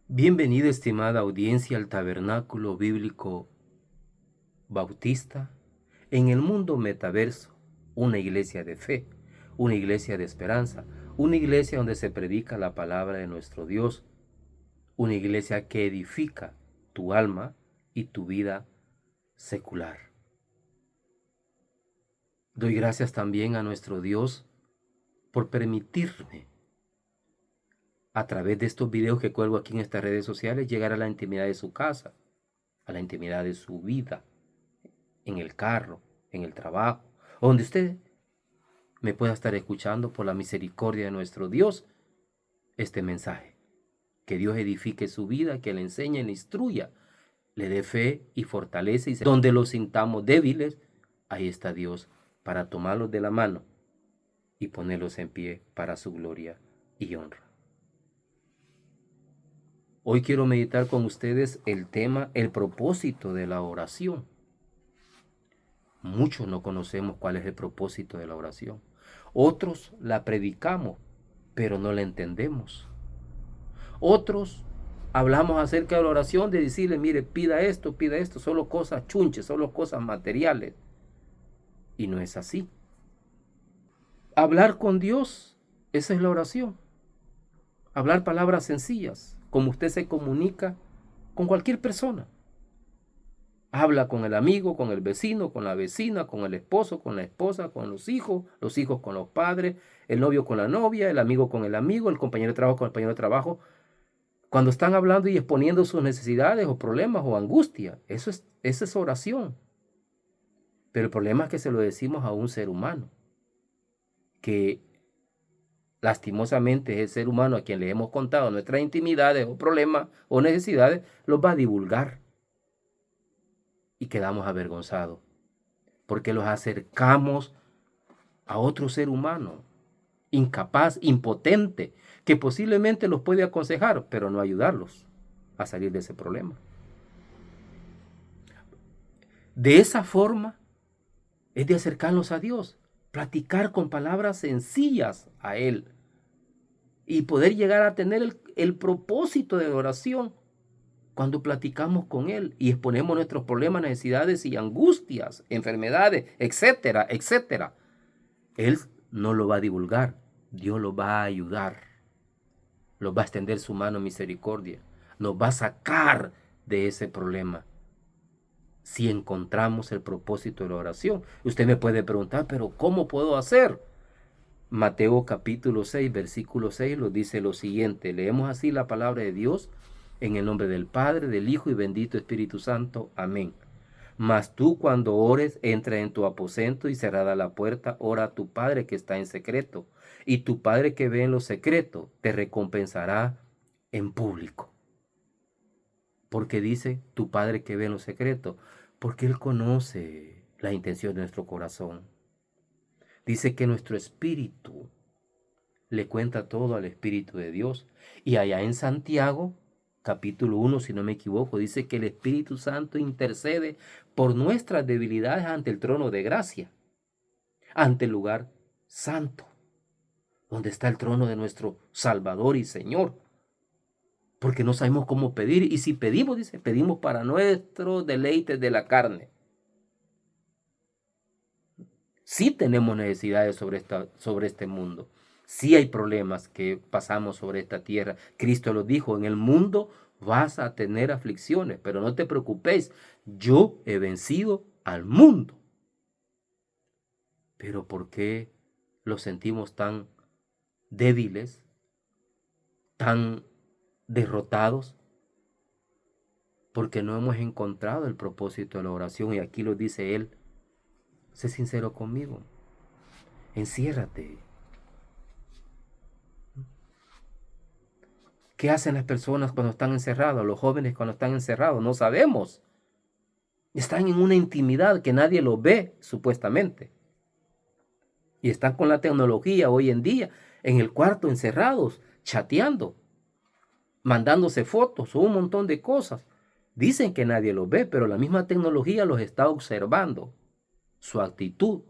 Bienvenida, estimada audiencia, al Tabernáculo Bíblico Bautista en el mundo metaverso, una iglesia de fe, una iglesia de esperanza, una iglesia donde se predica la palabra de nuestro Dios, una iglesia que edifica tu alma y tu vida secular. Doy gracias también a nuestro Dios por permitirme, a través de estos videos que cuelgo aquí en estas redes sociales, llegar a la intimidad de su casa, a la intimidad de su vida, en el carro, en el trabajo, donde usted me pueda estar escuchando por la misericordia de nuestro Dios este mensaje. Que Dios edifique su vida, que le enseñe, le instruya, le dé fe y fortalece. Y donde los sintamos débiles, ahí está Dios para tomarlos de la mano y ponerlos en pie para su gloria y honra. Hoy quiero meditar con ustedes el tema, el propósito de la oración. Muchos no conocemos cuál es el propósito de la oración. Otros la predicamos, pero no la entendemos. Otros hablamos acerca de la oración, de decirle, mire, pida esto, solo cosas chunches, solo cosas materiales. Y no es así. Hablar con Dios, esa es la oración. Hablar palabras sencillas, como usted se comunica con cualquier persona. Habla con el amigo, con el vecino, con la vecina, con el esposo, con la esposa, con los hijos con los padres, el novio con la novia, el amigo con el amigo, el compañero de trabajo con el compañero de trabajo. Cuando están hablando y exponiendo sus necesidades o problemas o angustia, esa es oración. Pero el problema es que se lo decimos a un ser humano, que lastimosamente es el ser humano a quien le hemos contado nuestras intimidades o problemas o necesidades, los va a divulgar. Y quedamos avergonzados, porque los acercamos a otro ser humano, incapaz, impotente, que posiblemente los puede aconsejar, pero no ayudarlos a salir de ese problema. De esa forma es de acercarnos a Dios, platicar con palabras sencillas a Él y poder llegar a tener el propósito de oración cuando platicamos con Él y exponemos nuestros problemas, necesidades y angustias, enfermedades, etcétera, etcétera. Él no lo va a divulgar, Dios lo va a ayudar, nos va a extender su mano de misericordia, nos va a sacar de ese problema. Si encontramos el propósito de la oración. Usted me puede preguntar, pero ¿cómo puedo hacer? Mateo capítulo 6, versículo 6 nos dice lo siguiente. Leemos así la palabra de Dios en el nombre del Padre, del Hijo y bendito Espíritu Santo. Amén. Mas tú cuando ores, entra en tu aposento y cerrada la puerta, ora a tu Padre que está en secreto. Y tu Padre que ve en lo secreto te recompensará en público. Porque dice tu Padre que ve en lo secreto, porque Él conoce la intención de nuestro corazón. Dice que nuestro espíritu le cuenta todo al Espíritu de Dios. Y allá en Santiago, capítulo 1, si no me equivoco, dice que el Espíritu Santo intercede por nuestras debilidades ante el trono de gracia, ante el lugar santo, donde está el trono de nuestro Salvador y Señor. Porque no sabemos cómo pedir, y si pedimos, dice, pedimos para nuestros deleites de la carne. Sí tenemos necesidades sobre este mundo. Sí hay problemas que pasamos sobre esta tierra. Cristo lo dijo, en el mundo vas a tener aflicciones, pero no te preocupéis, yo he vencido al mundo. Pero ¿por qué los sentimos tan débiles, tan derrotados? Porque no hemos encontrado el propósito de la oración. Y aquí lo dice Él, sé sincero conmigo, enciérrate. ¿Qué hacen las personas cuando están encerrados? Los jóvenes cuando están encerrados, no sabemos. Están en una intimidad que nadie lo ve, supuestamente. Y están con la tecnología hoy en día, en el cuarto encerrados, chateando, mandándose fotos o un montón de cosas. Dicen que nadie los ve, pero la misma tecnología los está observando. Su actitud,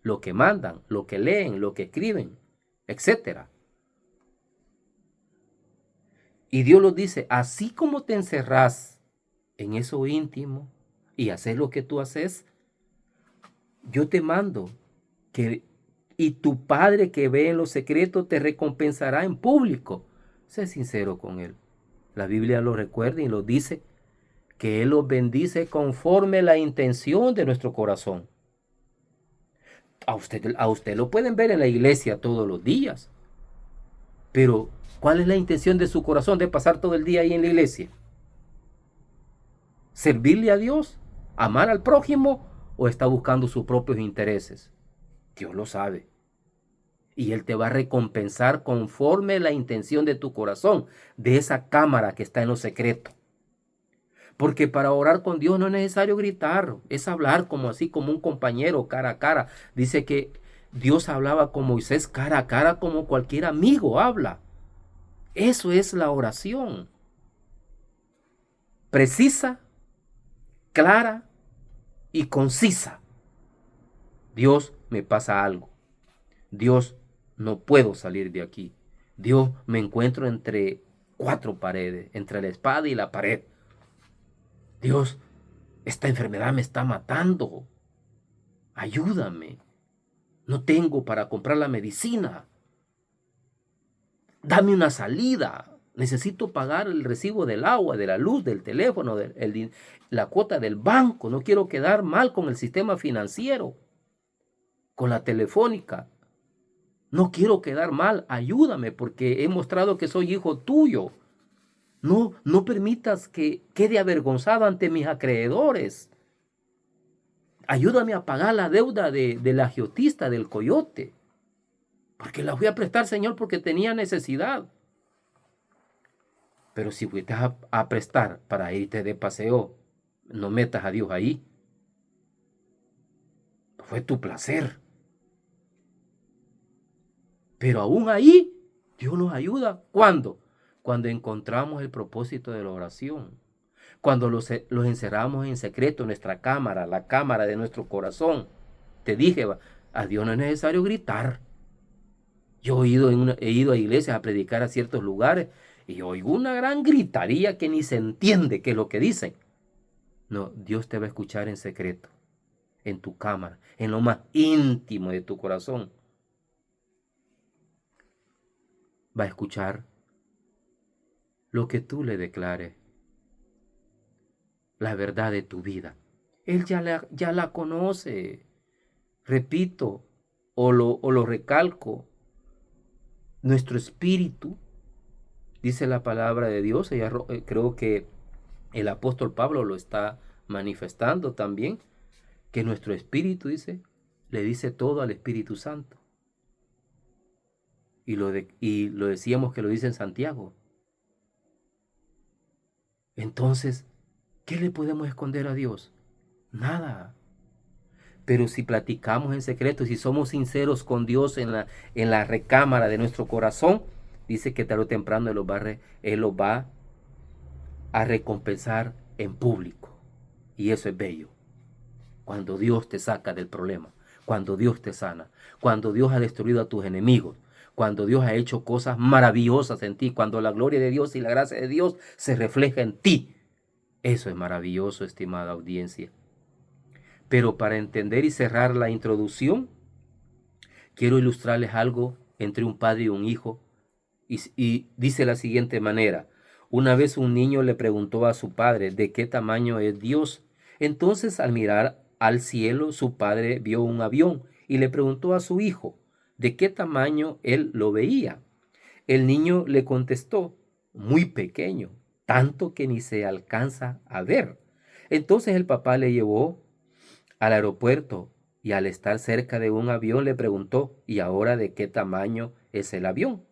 lo que mandan, lo que leen, lo que escriben, etcétera. Y Dios nos dice, así como te encerrás en eso íntimo y haces lo que tú haces, yo te mando que, y tu Padre que ve en lo secreto te recompensará en público. Sé sincero con Él. La Biblia lo recuerda y lo dice, que Él los bendice conforme la intención de nuestro corazón. A usted lo pueden ver en la iglesia todos los días, pero ¿cuál es la intención de su corazón de pasar todo el día ahí en la iglesia? ¿Servirle a Dios? ¿Amar al prójimo? ¿O está buscando sus propios intereses? Dios lo sabe. Y Él te va a recompensar conforme la intención de tu corazón, de esa cámara que está en lo secreto. Porque para orar con Dios no es necesario gritar, es hablar como así, como un compañero, cara a cara. Dice que Dios hablaba con Moisés cara a cara como cualquier amigo habla. Eso es la oración. Precisa, clara y concisa. Dios, me pasa algo. Dios, no puedo salir de aquí. Dios, me encuentro entre cuatro paredes, entre la espada y la pared. Dios, esta enfermedad me está matando. Ayúdame. No tengo para comprar la medicina. Dame una salida. Necesito pagar el recibo del agua, de la luz, del teléfono, la cuota del banco. No quiero quedar mal con el sistema financiero, con la telefónica. No quiero quedar mal. Ayúdame porque he mostrado que soy hijo tuyo. No permitas que quede avergonzado ante mis acreedores. Ayúdame a pagar la deuda del agiotista, del coyote. Porque la fui a prestar, Señor, porque tenía necesidad. Pero si fuiste a prestar para irte de paseo, no metas a Dios ahí. Fue tu placer. Pero aún ahí, Dios nos ayuda. ¿Cuándo? Cuando encontramos el propósito de la oración. Cuando los encerramos en secreto en nuestra cámara, la cámara de nuestro corazón. Te dije, a Dios no es necesario gritar. Yo he ido a iglesias a predicar a ciertos lugares y oigo una gran gritaría que ni se entiende qué es lo que dicen. No, Dios te va a escuchar en secreto, en tu cámara, en lo más íntimo de tu corazón. Va a escuchar lo que tú le declares, la verdad de tu vida. Él ya la conoce. Repito, o lo recalco, nuestro espíritu, dice la palabra de Dios, creo que el apóstol Pablo lo está manifestando también, que nuestro espíritu, dice, le dice todo al Espíritu Santo. Y lo decíamos que lo dice en Santiago. Entonces, ¿qué le podemos esconder a Dios? Nada. Pero si platicamos en secreto, si somos sinceros con Dios en la recámara de nuestro corazón, dice que tarde o temprano Él los va a recompensar en público. Y eso es bello. Cuando Dios te saca del problema, cuando Dios te sana, cuando Dios ha destruido a tus enemigos, cuando Dios ha hecho cosas maravillosas en ti, cuando la gloria de Dios y la gracia de Dios se refleja en ti. Eso es maravilloso, estimada audiencia. Pero para entender y cerrar la introducción, quiero ilustrarles algo entre un padre y un hijo. Y dice de la siguiente manera: una vez un niño le preguntó a su padre de qué tamaño es Dios. Entonces, al mirar al cielo, su padre vio un avión y le preguntó a su hijo de qué tamaño él lo veía. El niño le contestó: muy pequeño, tanto que ni se alcanza a ver. Entonces el papá le llevó al aeropuerto y al estar cerca de un avión le preguntó: ¿y ahora de qué tamaño es el avión?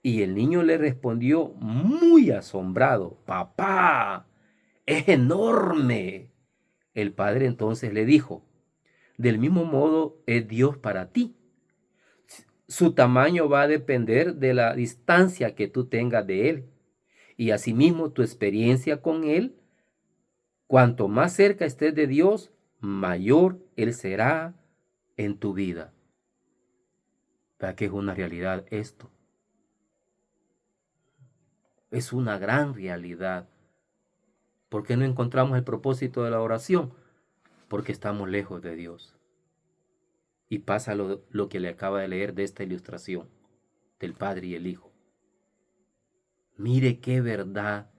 Y el niño le respondió muy asombrado: papá, es enorme. El padre entonces le dijo: del mismo modo es Dios para ti. Su tamaño va a depender de la distancia que tú tengas de Él. Y asimismo tu experiencia con Él, cuanto más cerca estés de Dios, mayor Él será en tu vida. ¿Verdad que es una realidad esto? Es una gran realidad. ¿Por qué no encontramos el propósito de la oración? Porque estamos lejos de Dios. Y pasa lo que le acaba de leer de esta ilustración del Padre y el Hijo. Mire qué verdad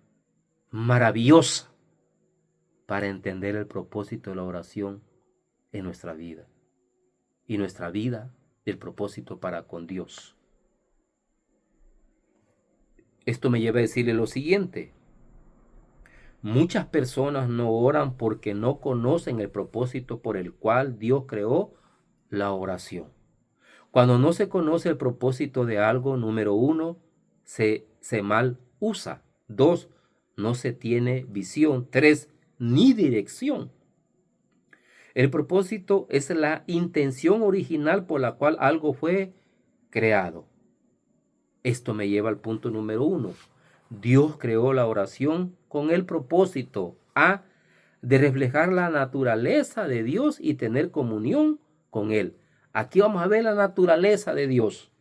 maravillosa para entender el propósito de la oración en nuestra vida. Y nuestra vida, el propósito para con Dios. Esto me lleva a decirle lo siguiente. Muchas personas no oran porque no conocen el propósito por el cual Dios creó la oración. Cuando no se conoce el propósito de algo, número 1, se mal usa. 2, no se tiene visión. 3, ni dirección. El propósito es la intención original por la cual algo fue creado. Esto me lleva al punto número 1. Dios creó la oración con el propósito A, de reflejar la naturaleza de Dios y tener comunión con Él. Aquí vamos a ver la naturaleza de Dios.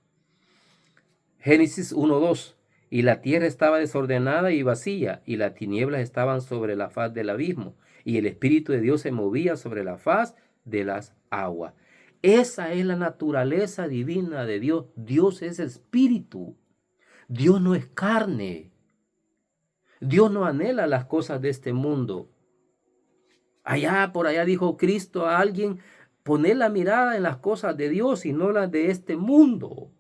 Génesis 1:2. Y la tierra estaba desordenada y vacía, y las tinieblas estaban sobre la faz del abismo, y el Espíritu de Dios se movía sobre la faz de las aguas. Esa es la naturaleza divina de Dios. Dios es espíritu. Dios no es carne. Dios no anhela las cosas de este mundo. Por allá dijo Cristo a alguien, poner la mirada en las cosas de Dios y no las de este mundo.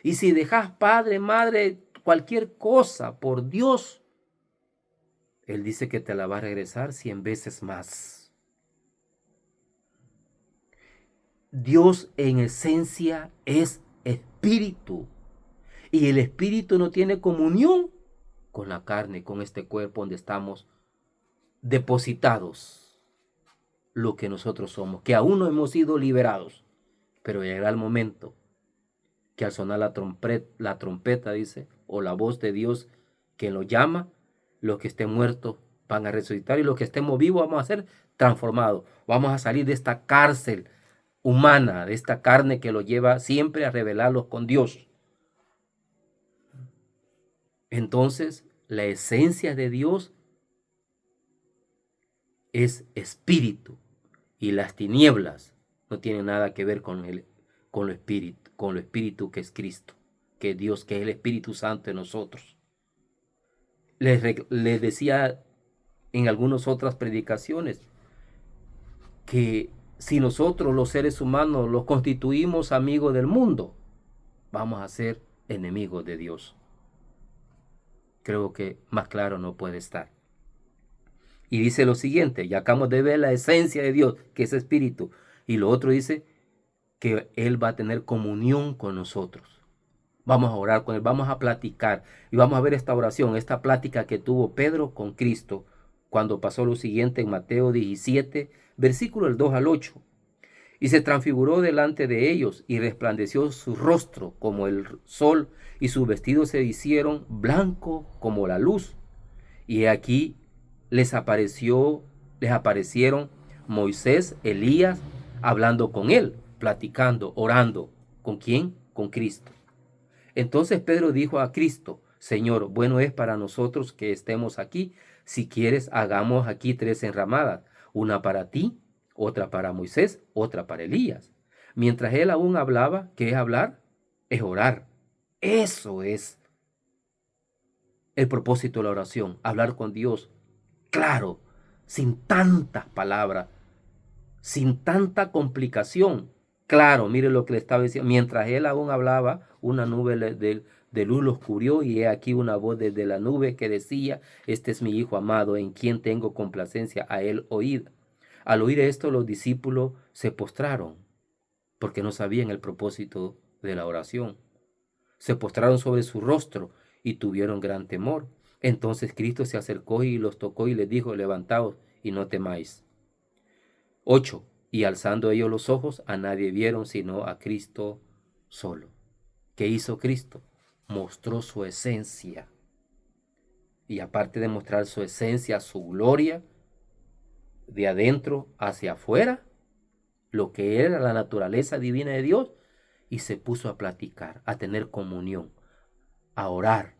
Y si dejas padre, madre, cualquier cosa por Dios, Él dice que te la va a regresar 100 veces más. Dios en esencia es espíritu. Y el espíritu no tiene comunión con la carne, con este cuerpo donde estamos depositados lo que nosotros somos, que aún no hemos sido liberados. Pero llegará el momento que al sonar la trompeta, dice, o la voz de Dios que lo llama, los que estén muertos van a resucitar y los que estemos vivos vamos a ser transformados. Vamos a salir de esta cárcel humana, de esta carne que lo lleva siempre a rebelarlos con Dios. Entonces, la esencia de Dios es espíritu y las tinieblas no tienen nada que ver con lo espíritu que es Cristo, que es Dios, que es el Espíritu Santo en nosotros. Les decía en algunas otras predicaciones que si nosotros los seres humanos los constituimos amigos del mundo, vamos a ser enemigos de Dios. Creo que más claro no puede estar. Y dice lo siguiente, ya acabamos de ver la esencia de Dios, que es espíritu. Y lo otro dice que Él va a tener comunión con nosotros. Vamos a orar con Él, vamos a platicar. Y vamos a ver esta oración, esta plática que tuvo Pedro con Cristo, cuando pasó lo siguiente en Mateo 17, versículo del 2 al 8. Y se transfiguró delante de ellos, y resplandeció su rostro como el sol, y sus vestidos se hicieron blanco como la luz. Y aquí les aparecieron Moisés, Elías, hablando con él, platicando, orando. ¿Con quién? Con Cristo. Entonces Pedro dijo a Cristo, Señor, bueno es para nosotros que estemos aquí. Si quieres, hagamos aquí 3 enramadas, una para ti, otra para Moisés, otra para Elías. Mientras él aún hablaba, ¿qué es hablar? Es orar. Eso es el propósito de la oración, hablar con Dios, claro, sin tantas palabras, sin tanta complicación. Claro, mire lo que le estaba diciendo. Mientras él aún hablaba, una nube de luz los cubrió, y he aquí una voz desde la nube que decía, este es mi Hijo amado, en quien tengo complacencia, a él oíd. Al oír esto, los discípulos se postraron, porque no sabían el propósito de la oración. Se postraron sobre su rostro y tuvieron gran temor. Entonces Cristo se acercó y los tocó y les dijo, levantaos y no temáis. 8. Y alzando ellos los ojos, a nadie vieron sino a Cristo solo. ¿Qué hizo Cristo? Mostró su esencia. Y aparte de mostrar su esencia, su gloria, de adentro hacia afuera, lo que era la naturaleza divina de Dios, y se puso a platicar, a tener comunión, a orar,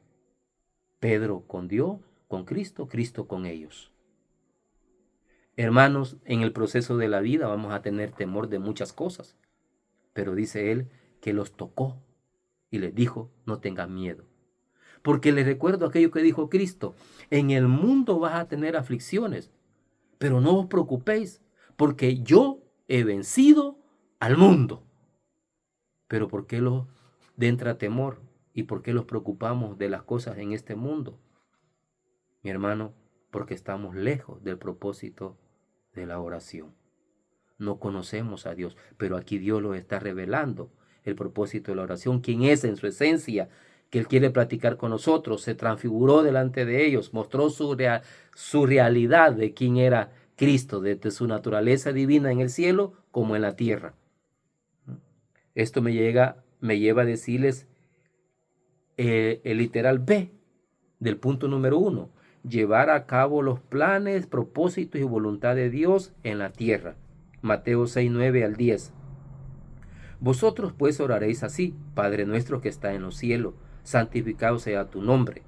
Pedro con Dios, con Cristo, Cristo con ellos. Hermanos, en el proceso de la vida vamos a tener temor de muchas cosas, pero dice él que los tocó y les dijo, no tengan miedo. Porque les recuerdo aquello que dijo Cristo, en el mundo vas a tener aflicciones, pero no os preocupéis, porque yo he vencido al mundo. Pero ¿por qué los entra temor? ¿Y por qué los preocupamos de las cosas en este mundo? Mi hermano, porque estamos lejos del propósito de la oración. No conocemos a Dios, pero aquí Dios lo está revelando, el propósito de la oración, quién es en su esencia, que Él quiere platicar con nosotros, se transfiguró delante de ellos, mostró su realidad de quién era Cristo, desde su naturaleza divina en el cielo como en la tierra. Esto me lleva a decirles el literal B del punto número 1, llevar a cabo los planes, propósitos y voluntad de Dios en la tierra. Mateo 6, 9 al 10. Vosotros pues oraréis así, Padre nuestro que está en los cielos, santificado sea tu nombre,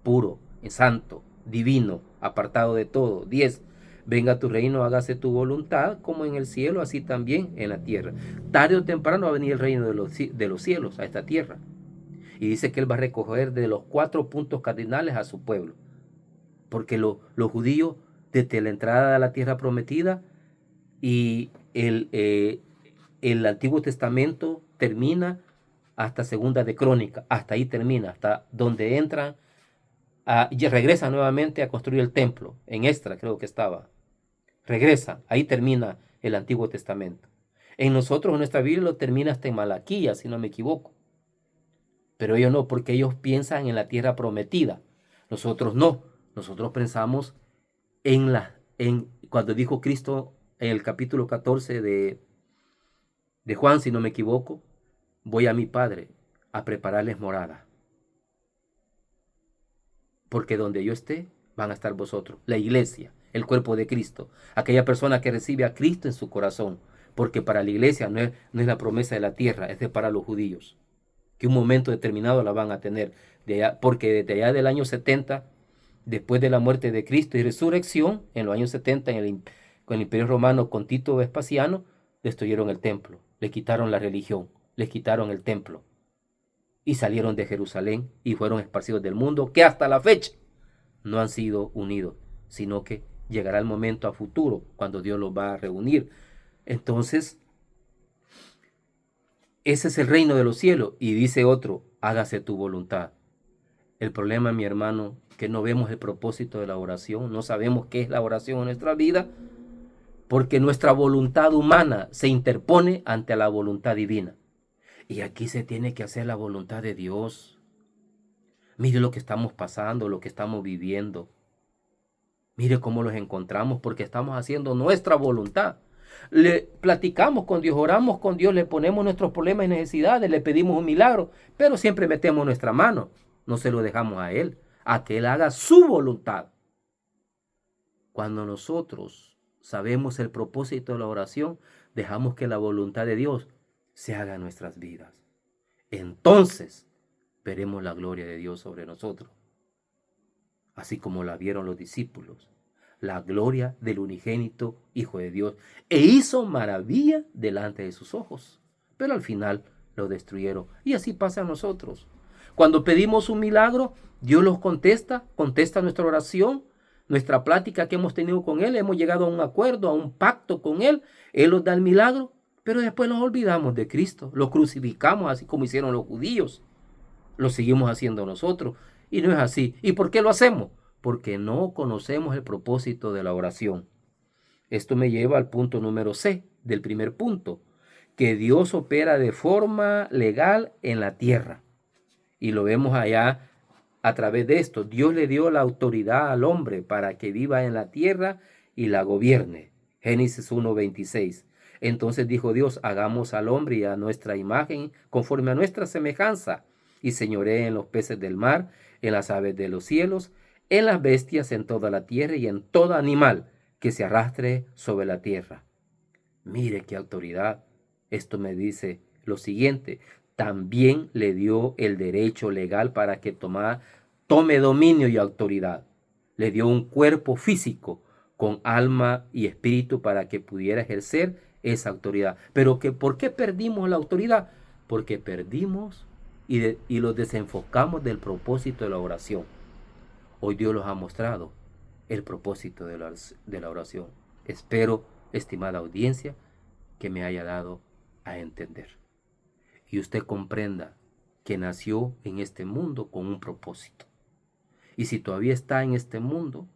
puro, santo, divino, apartado de todo. 10. Venga tu reino, hágase tu voluntad, como en el cielo, así también en la tierra. Tarde o temprano va a venir el reino de los cielos a esta tierra. Y dice que Él va a recoger de los 4 puntos cardinales a su pueblo. Porque los judíos, desde la entrada a la tierra prometida y el Antiguo Testamento termina hasta Segunda de Crónica, hasta ahí termina, hasta donde entran y regresan nuevamente a construir el templo, en Esdras creo que estaba. Regresa, ahí termina el Antiguo Testamento. En nosotros, en nuestra Biblia, lo termina hasta en Malaquías, si no me equivoco. Pero ellos no, porque ellos piensan en la tierra prometida. Nosotros no. Nosotros pensamos en cuando dijo Cristo en el capítulo 14 de Juan, si no me equivoco, voy a mi Padre a prepararles morada. Porque donde yo esté, van a estar vosotros. La iglesia, el cuerpo de Cristo. Aquella persona que recibe a Cristo en su corazón. Porque para la iglesia no es la promesa de la tierra, es para los judíos. Que un momento determinado la van a tener. Porque desde allá del año 70, después de la muerte de Cristo y resurrección, en los años 70, con el Imperio Romano, con Tito Vespasiano, destruyeron el templo, le quitaron la religión, les quitaron el templo. Y salieron de Jerusalén y fueron esparcidos del mundo, que hasta la fecha no han sido unidos, sino que llegará el momento a futuro, cuando Dios los va a reunir. Entonces, ese es el reino de los cielos. Y dice otro, hágase tu voluntad. El problema, mi hermano, que no vemos el propósito de la oración, no sabemos qué es la oración en nuestra vida, porque nuestra voluntad humana se interpone ante la voluntad divina. Y aquí se tiene que hacer la voluntad de Dios. Mire lo que estamos pasando, lo que estamos viviendo. Mire cómo los encontramos, porque estamos haciendo nuestra voluntad. Le platicamos con Dios, oramos con Dios, le ponemos nuestros problemas y necesidades, le pedimos un milagro, pero siempre metemos nuestra mano. No se lo dejamos a Él, a que Él haga su voluntad. Cuando nosotros sabemos el propósito de la oración, dejamos que la voluntad de Dios se haga en nuestras vidas. Entonces veremos la gloria de Dios sobre nosotros, así como la vieron los discípulos, la gloria del unigénito Hijo de Dios, e hizo maravilla delante de sus ojos, pero al final lo destruyeron. Y así pasa a nosotros. Cuando pedimos un milagro, Dios los contesta nuestra oración, nuestra plática que hemos tenido con Él, hemos llegado a un acuerdo, a un pacto con Él, Él nos da el milagro, pero después nos olvidamos de Cristo, lo crucificamos así como hicieron los judíos, lo seguimos haciendo nosotros, y no es así. ¿Y por qué lo hacemos? Porque no conocemos el propósito de la oración. Esto me lleva al punto número C del primer punto, que Dios opera de forma legal en la tierra. Y lo vemos allá a través de esto. Dios le dio la autoridad al hombre para que viva en la tierra y la gobierne. Génesis 1:26. Entonces dijo Dios, hagamos al hombre y a nuestra imagen, conforme a nuestra semejanza, y señoree en los peces del mar, en las aves de los cielos, en las bestias, en toda la tierra y en todo animal que se arrastre sobre la tierra. Mire qué autoridad. Esto me dice lo siguiente. También le dio el derecho legal para que tome dominio y autoridad. Le dio un cuerpo físico con alma y espíritu para que pudiera ejercer esa autoridad. Pero ¿por qué perdimos la autoridad? Porque perdimos y los desenfocamos del propósito de la oración. Hoy Dios los ha mostrado el propósito de la oración. Espero, estimada audiencia, que me haya dado a entender. Y usted comprenda que nació en este mundo con un propósito. Y si todavía está en este mundo,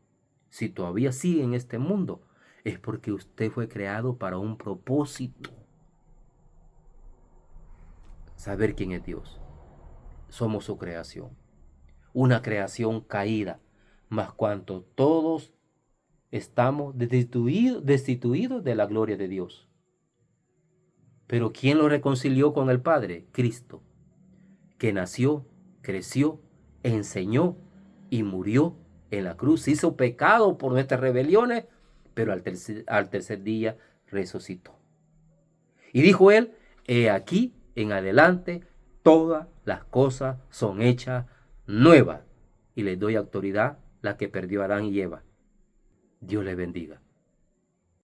si todavía sigue en este mundo, es porque usted fue creado para un propósito. Saber quién es Dios. Somos su creación. Una creación caída, mas cuanto todos estamos destituidos de la gloria de Dios. Pero ¿quién lo reconcilió con el Padre? Cristo, que nació, creció, enseñó y murió en la cruz. Hizo pecado por nuestras rebeliones, pero al tercer día resucitó. Y dijo él, he aquí en adelante todas las cosas son hechas nuevas. Y les doy autoridad la que perdió Adán y Eva. Dios les bendiga.